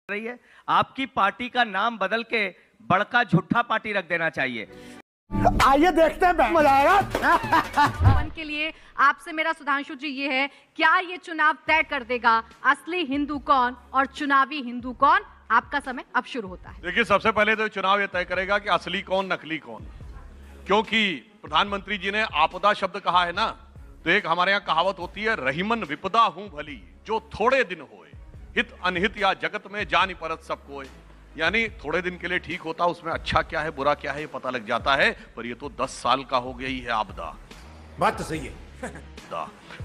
रही है। आपकी पार्टी का नाम बदल के बड़का झूठा पार्टी रख देना चाहिए। आइए देखते हैं, मजा आएगा। के लिए आपसे मेरा सुधांशु जी ये है, क्या ये चुनाव तय कर देगा असली हिंदू कौन और चुनावी हिंदू कौन? आपका समय अब शुरू होता है। देखिए, सबसे पहले तो चुनाव ये तय करेगा कि असली कौन नकली कौन, क्योंकि प्रधानमंत्री जी ने आपदा शब्द कहा है ना, तो एक हमारे यहाँ कहावत होती है, रहीमन विपदा हूं भली जो थोड़े दिन होए, हित अनहित या जगत में जान परत सब कोय। यानी थोड़े दिन के लिए ठीक होता, उसमें अच्छा क्या है बुरा क्या है ये पता लग जाता है, पर ये तो 10 साल का हो गई है आपदा। बात तो सही है।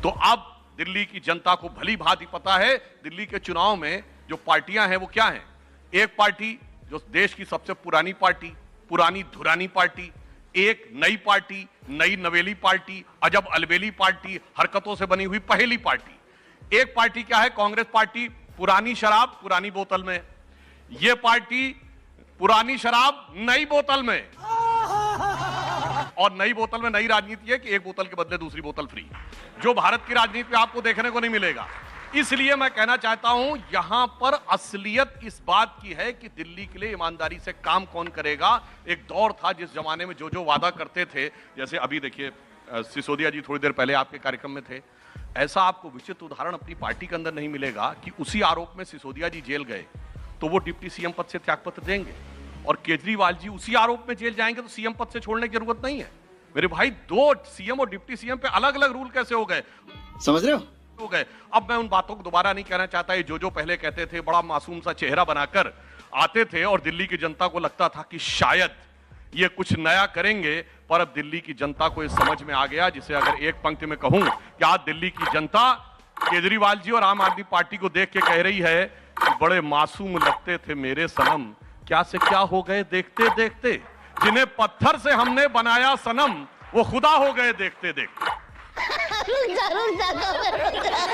तो अब दिल्ली की जनता को भली भांति पता है दिल्ली के चुनाव में जो पार्टियां हैं वो क्या हैं। एक पार्टी जो देश की सबसे पुरानी पार्टी, पुरानी धुरानी पार्टी, एक नई पार्टी, नई नवेली पार्टी, अजब अलबेली पार्टी, हरकतों से बनी हुई पहली पार्टी। एक पार्टी क्या है, कांग्रेस पार्टी, पुरानी शराब पुरानी बोतल में। यह पार्टी पुरानी शराब नई बोतल में, और नई बोतल में नई राजनीति है कि एक बोतल के बदले दूसरी बोतल फ्री, जो भारत की राजनीति में आपको देखने को नहीं मिलेगा। इसलिए मैं कहना चाहता हूं, यहां पर असलियत इस बात की है कि दिल्ली के लिए ईमानदारी से काम कौन करेगा। एक दौर था जिस जमाने में जो जो वादा करते थे, जैसे अभी देखिए सिसोदिया जी थोड़ी देर पहले आपके कार्यक्रम में थे, ऐसा आपको विचित्र उदाहरण अपनी पार्टी के अंदर नहीं मिलेगा कि उसी आरोप में सिसोदिया जी जेल गए तो वो डिप्टी सीएम पद से त्यागपत्र देंगे, और केजरीवाल जी उसी आरोप में जेल जाएंगे तो सीएम पद से छोड़ने की जरूरत नहीं है। मेरे भाई, दो सीएम और डिप्टी सीएम पे अलग अलग रूल कैसे हो गए, समझ रहे हो गए। अब मैं उन बातों को दोबारा नहीं कहना चाहता। ये जो पहले कहते थे, बड़ा मासूम सा चेहरा बनाकर आते थे और दिल्ली की जनता को लगता था कि शायद ये कुछ नया करेंगे, पर अब दिल्ली की जनता को ये समझ में आ गया, जिसे अगर एक पंक्ति में कहूं कि आज दिल्ली की जनता केजरीवाल जी और आम आदमी पार्टी को देख के कह रही है कि बड़े मासूम लगते थे मेरे सनम, क्या से क्या हो गए देखते देखते, जिन्हें पत्थर से हमने बनाया सनम वो खुदा हो गए देखते देखते।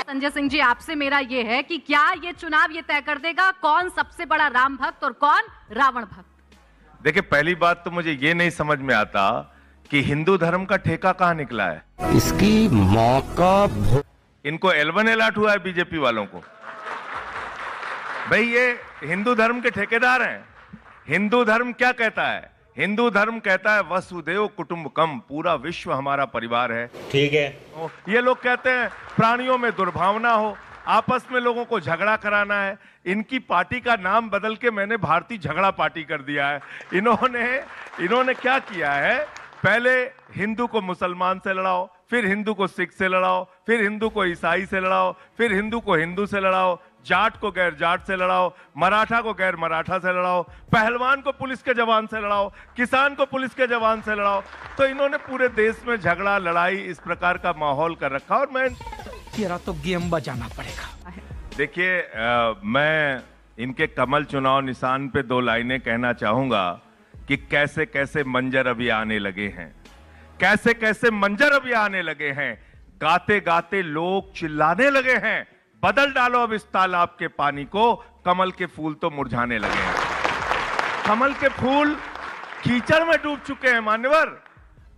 संजय सिंह जी, आपसे मेरा ये है कि क्या ये चुनाव ये तय कर देगा कौन सबसे बड़ा राम भक्त और कौन रावण भक्त? देखिए, पहली बात तो मुझे ये नहीं समझ में आता कि हिंदू धर्म का ठेका कहां निकला है। इसकी मौका इनको L1 अलर्ट हुआ है बीजेपी वालों को। भाई, ये हिंदू धर्म के ठेकेदार हैं। हिंदू धर्म क्या कहता है? हिंदू धर्म कहता है वसुदेव कुटुंबकम, पूरा विश्व हमारा परिवार है। ठीक है। ये लोग कहते हैं प्राणियों में दुर्भावना हो, आपस में लोगों को झगड़ा कराना है। इनकी पार्टी का नाम बदल के मैंने भारतीय झगड़ा पार्टी कर दिया है। इन्होंने क्या किया है, पहले हिंदू को मुसलमान से लड़ाओ, फिर हिंदू को सिख से लड़ाओ, फिर हिंदू को ईसाई से लड़ाओ, फिर हिंदू को हिंदू से लड़ाओ, जाट को गैर जाट से लड़ाओ, मराठा को गैर मराठा से लड़ाओ, पहलवान को पुलिस के जवान से लड़ाओ, किसान को पुलिस के जवान से लड़ाओ। तो इन्होंने पूरे देश में झगड़ा लड़ाई इस प्रकार का माहौल कर रखा। और मैं तेरा तो गेम बजाना पड़ेगा। देखिए, मैं इनके कमल चुनाव निशान पे 2 लाइनें कहना चाहूंगा कि कैसे कैसे मंजर अभी आने लगे हैं, कैसे कैसे मंजर अभी आने लगे हैं। गाते गाते लोग चिल्लाने लगे हैं, बदल डालो अब इस तालाब के पानी को, कमल के फूल तो मुरझाने लगे हैं। कमल के फूल कीचड़ में डूब चुके हैं। मान्यवर,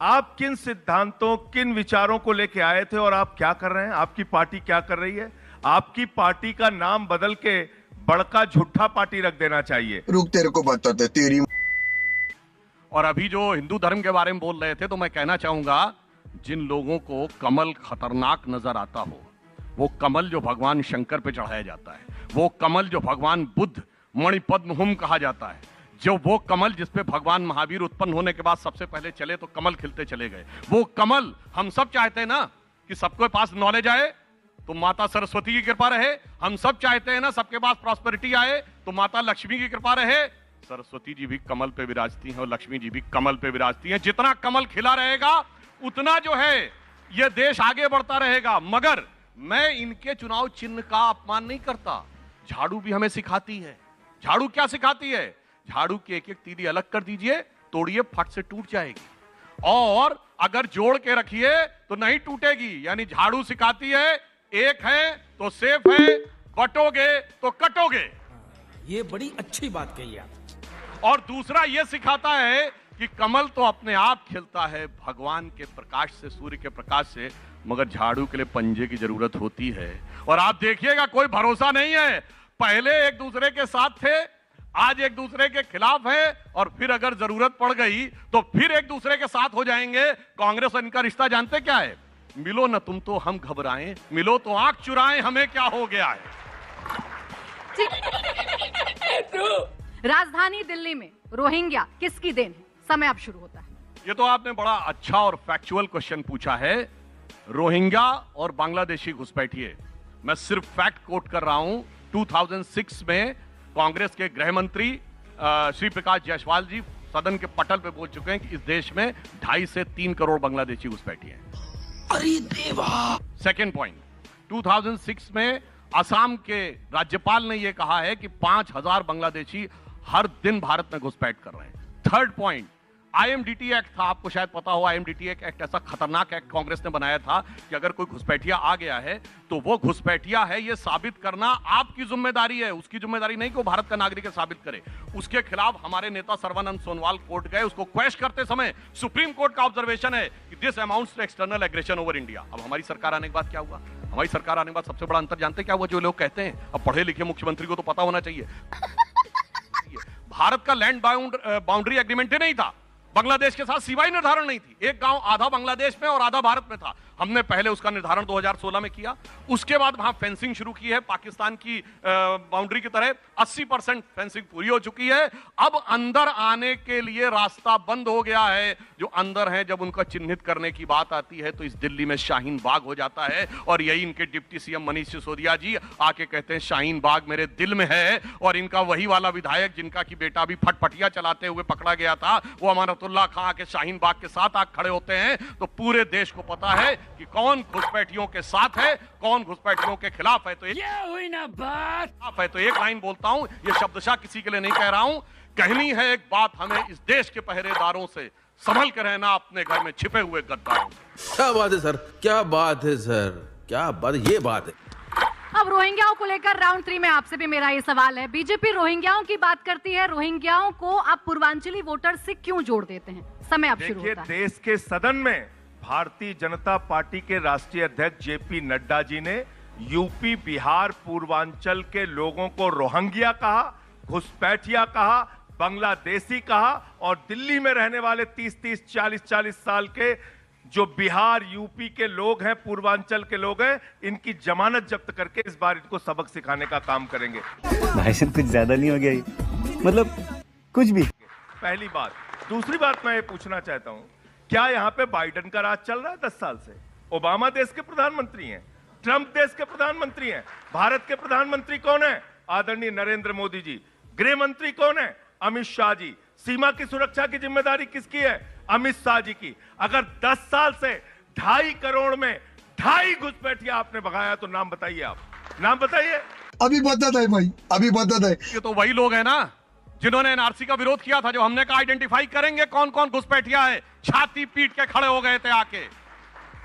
आप किन सिद्धांतों, किन विचारों को लेके आए थे और आप क्या कर रहे हैं? आपकी पार्टी क्या कर रही है? आपकी पार्टी का नाम बदल के बड़का झूठा पार्टी रख देना चाहिए। रुक, तेरे को बताते तेरी। और अभी जो हिंदू धर्म के बारे में बोल रहे थे, तो मैं कहना चाहूंगा, जिन लोगों को कमल खतरनाक नजर आता हो, वो कमल जो भगवान शंकर पे चढ़ाया जाता है, वो कमल जो भगवान बुद्ध मणिपद्महुम कहा जाता है, जो वो कमल जिसपे भगवान महावीर उत्पन्न होने के बाद सबसे पहले चले तो कमल खिलते चले गए, वो कमल हम सब चाहते हैं ना कि सबके पास नॉलेज आए तो माता सरस्वती की कृपा रहे। हम सब चाहते हैं ना सबके पास प्रॉस्पेरिटी आए तो माता लक्ष्मी की कृपा रहे। सरस्वती जी भी कमल पे विराजती हैं और लक्ष्मी जी भी कमल पे विराजती हैं। जितना कमल खिला रहेगा उतना जो है ये देश आगे बढ़ता रहेगा। मगर मैं इनके चुनाव चिन्ह का अपमान नहीं करता। झाड़ू भी हमें सिखाती है। झाड़ू क्या सिखाती है? झाड़ू की एक एक तीली अलग कर दीजिए, तोड़िए, फट से टूट जाएगी, और अगर जोड़ के रखिए तो नहीं टूटेगी। यानी झाड़ू सिखाती है, एक है तो सेफ है, बटोगे तो कटोगे। ये बड़ी अच्छी बात कही आप। और दूसरा ये सिखाता है कि कमल तो अपने आप खिलता है भगवान के प्रकाश से, सूर्य के प्रकाश से, मगर झाड़ू के लिए पंजे की जरूरत होती है। और आप देखिएगा, कोई भरोसा नहीं है, पहले एक दूसरे के साथ थे, आज एक दूसरे के खिलाफ है, और फिर अगर जरूरत पड़ गई तो फिर एक दूसरे के साथ हो जाएंगे। कांग्रेस और इनका रिश्ता जानते क्या है? मिलो न तुम तो हम घबराएं, मिलो तो आंख चुराएं, हमें क्या हो गया है। राजधानी दिल्ली में रोहिंग्या किसकी देन है? समय अब शुरू होता है। ये तो आपने बड़ा अच्छा और फैक्चुअल क्वेश्चन पूछा है। रोहिंग्या और बांग्लादेशी घुसपैठिए, मैं सिर्फ फैक्ट कोट कर रहा हूं। 2006 में कांग्रेस के गृह मंत्री श्री प्रकाश जायसवाल जी सदन के पटल पे बोल चुके हैं कि इस देश में 2.5 से 3 करोड़ बांग्लादेशी घुसपैठिए हैं। अरे देवा। सेकेंड पॉइंट, 2006 में असम के राज्यपाल ने यह कहा है कि 5,000 बांग्लादेशी हर दिन भारत में घुसपैठ कर रहे हैं। थर्ड पॉइंट, IMDT एक्ट था, आपको शायद पता हो। IMDT एक्ट ऐसा खतरनाक एक्ट कांग्रेस ने बनाया था कि अगर कोई घुसपैठिया आ गया है तो वो घुसपैठिया है ये साबित करना आपकी जिम्मेदारी है, उसकी जिम्मेदारी नहीं कि वो भारत का नागरिक है साबित करे। उसके खिलाफ हमारे नेता सर्बानंद सोनोवाल कोर्ट गए, उसको क्वेश्चन करते समय सुप्रीम कोर्ट का ऑब्जर्वेशन है कि this amounts to external aggression over India. अब हमारी सरकार आने के बाद क्या हुआ? हमारी सरकार आने के बाद सबसे बड़ा अंतर जानते क्या हुआ? जो लोग कहते हैं, अब पढ़े लिखे मुख्यमंत्री को तो पता होना चाहिए, भारत का लैंड बाउंड्री एग्रीमेंट ही नहीं था, बांग्लादेश के साथ सीमाई निर्धारण नहीं थी। एक गांव आधा बांग्लादेश में और आधा भारत में था। हमने पहले उसका निर्धारण 2016 में किया, उसके बाद वहां फेंसिंग शुरू की है पाकिस्तान की बाउंड्री की तरह। 80% फेंसिंग पूरी हो चुकी है। अब अंदर आने के लिए रास्ता बंद हो गया है। जो अंदर हैं, जब उनका चिन्हित करने की बात आती है तो इस दिल्ली में शाहीन बाग हो जाता है। और यही इनके डिप्टी सीएम मनीष सिसोदिया जी आके कहते हैं शाहीन बाग मेरे दिल में है। और इनका वही वाला विधायक जिनका की बेटा भी फटफटिया चलाते हुए पकड़ा गया था, वो अमानतुल्लाह खां आके शाहीन बाग के साथ आके खड़े होते हैं। तो पूरे देश को पता है कि कौन घुसपैठियों के साथ है, कौन घुसपैठियों के खिलाफ है। तो ये हुई ना बात। है तो एक लाइन बोलता हूं, ये शब्दशः किसी के लिए नहीं कह रहा हूं, कहनी है एक बात हमें इस देश के पहरेदारों से, संभल कर रहना अपने घर में छिपे हुए गद्दारों से। क्या बात है सर, क्या बात है सर, क्या बात, ये बात है। अब रोहिंग्याओं को लेकर राउंड 3 में आपसे भी मेरा ये सवाल है। बीजेपी रोहिंग्याओं की बात करती है, रोहिंग्याओं को आप पूर्वांचली वोटर से क्यों जोड़ देते हैं? समय अब शुरू देखिए, होता है। देश के सदन में भारतीय जनता पार्टी के राष्ट्रीय अध्यक्ष जेपी नड्डा जी ने यूपी बिहार पूर्वांचल के लोगों को रोहिंग्या कहा, घुसपैठिया कहा, बांग्लादेशी कहा, और दिल्ली में रहने वाले 30-30, 40-40 साल के जो बिहार यूपी के लोग हैं, पूर्वांचल के लोग हैं, इनकी जमानत जब्त करके इस बार इनको सबक सिखाने का काम करेंगे। भाई साहब कुछ ज्यादा नहीं हो गया ये? मतलब कुछ भी। पहली बात। दूसरी बात मैं ये पूछना चाहता हूं, क्या यहां पे बाइडेन का राज चल रहा है 10 साल से? ओबामा देश के प्रधानमंत्री हैं, ट्रंप देश के प्रधानमंत्री हैं। भारत के प्रधानमंत्री कौन है? आदरणीय नरेंद्र मोदी जी। गृह मंत्री कौन है? अमित शाह जी। सीमा की सुरक्षा की जिम्मेदारी किसकी है? अमित शाह जी की। अगर 10 साल से 2.5 करोड़ में 2.5 घुसपैठिया आपने भगाया तो नाम बताइए, आप नाम बताइए। अभी बदत है भाई, अभी बदत है। ये तो वही लोग हैं ना जिन्होंने एनआरसी का विरोध किया था, जो हमने कहा आइडेंटिफाई करेंगे कौन कौन घुसपैठिया है, छाती पीट के खड़े हो गए थे आके।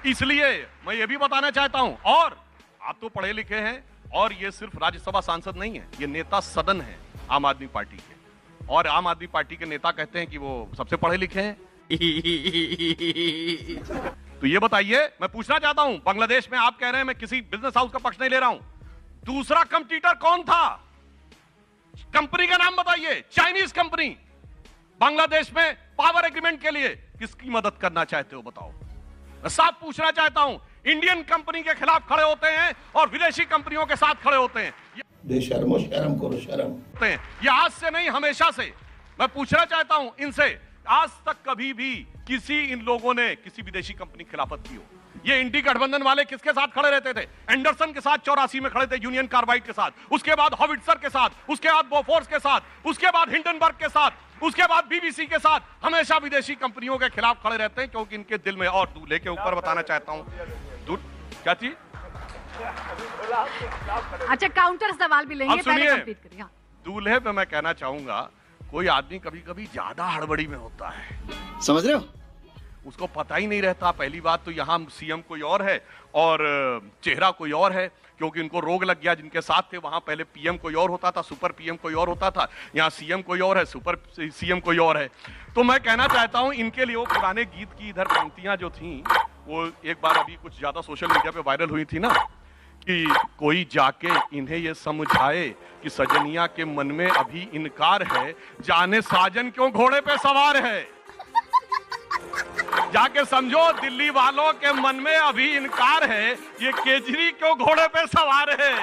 इसलिए मैं ये भी बताना चाहता हूं, और आप तो पढ़े लिखे हैं, और ये सिर्फ राज्यसभा सांसद नहीं है, ये नेता सदन है आम आदमी पार्टी के, और आम आदमी पार्टी के नेता कहते हैं कि वो सबसे पढ़े लिखे हैं। तो ये बताइए, मैं पूछना चाहता हूं, बांग्लादेश में आप कह रहे हैं, मैं किसी बिजनेस हाउस का पक्ष नहीं ले रहा हूं, दूसरा कंपटीटर कौन था? कंपनी का नाम बताइए, चाइनीज कंपनी। बांग्लादेश में पावर एग्रीमेंट के लिए किसकी मदद करना चाहते हो बताओ? मैं साफ पूछना चाहता हूं, इंडियन कंपनी के खिलाफ खड़े होते हैं और विदेशी कंपनियों के साथ खड़े होते हैं। बेशर्मो, शर्म करो, शर्म। ये आज से नहीं, हमेशा से। मैं पूछना चाहता हूं इनसे, आज तक कभी भी किसी इन लोगों ने किसी विदेशी कंपनी की खिलाफत की हो? ये इंडी गठबंधन वाले किसके साथ खड़े रहते थे? एंडरसन के साथ 84 में खड़े थे, यूनियन कार्बाइड के साथ, उसके बाद हॉविट्जर के साथ, उसके बाद बोफोर्स के साथ, उसके बाद हिंडनबर्ग के साथ, उसके बाद बीबीसी के साथ। हमेशा विदेशी कंपनियों के खिलाफ खड़े रहते हैं क्योंकि इनके दिल में, और दूल्हे के ऊपर बताना चाहता हूं, क्या चीज? अच्छा, काउंटर सवाल भी लेंगे, पहले कंप्लीट करिए। हाँ। दूल्हे पे मैं कहना चाहूंगा, कोई आदमी कभी कभी ज्यादा हड़बड़ी में होता है, समझ रहे हो? उसको पता ही नहीं रहता। पहली बात तो यहाँ सीएम कोई और है और चेहरा कोई और है, क्योंकि उनको रोग लग गया। जिनके साथ थे वहां पहले पीएम कोई और होता था, सुपर पीएम कोई और होता था, यहाँ सीएम कोई और है, सुपर सीएम कोई और है। तो मैं कहना चाहता हूं, इनके लिए वो पुराने गीत की इधर पंक्तियां जो थी, वो एक बार अभी कुछ ज्यादा सोशल मीडिया पे वायरल हुई थी ना, कि कोई जाके इन्हें ये समझाए कि सजनिया के मन में अभी इनकार है, जाने साजन क्यों घोड़े पे सवार है। जाके समझो दिल्ली वालों के मन में अभी इनकार है, ये केजरी क्यों घोड़े पे सवार है।